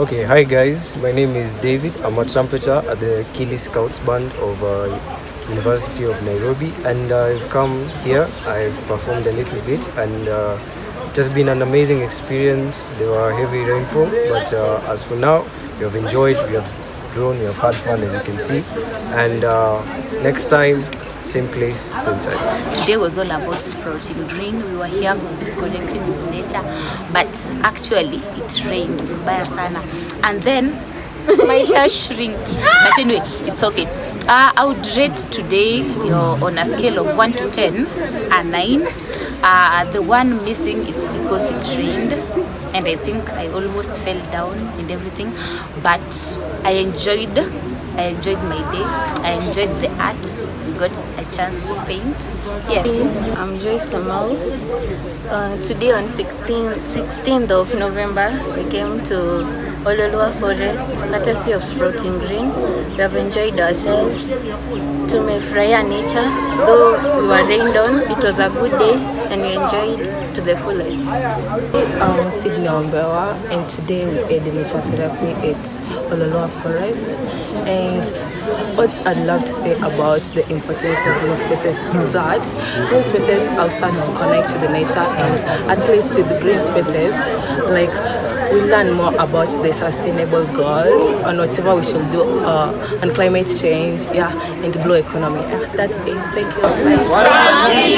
Okay, hi guys. My name is David. I'm a trumpeter at the Kili Scouts Band of University of Nairobi, and I've come here. I've performed a little bit, and it has been an amazing experience. There were heavy rainfall, but as for now, we have enjoyed. We have drawn. We have had fun, as you can see. And next time, same place, same time. Today was all about sprouting green. We were here connecting with nature, but actually it rained vibaya sana, and then my hair shrinked. But anyway, it's okay. I would rate today on a scale of 1 to 10 a 9. The one missing it's because it rained, and I think I almost fell down and everything, but I enjoyed my day. I enjoyed the art. We got a chance to paint. Yes. I'm Joyce Kamau. Today on 16th of November, we came to Oloolua Forest, courtesy of Sprouting Green. We have enjoyed ourselves. Tumefurahia nature. Though we were rained on, it was a good day and we enjoyed to the fullest. I'm Sydney Ombewa, and today we had nature therapy at Oloolua Forest. And what I'd love to say about the importance of green spaces is that green spaces helps us to connect to the nature, and at least with the green spaces, like we learn more about the sustainable goals on whatever we should do on climate change, and blue economy. That's it. Thank you. Bye.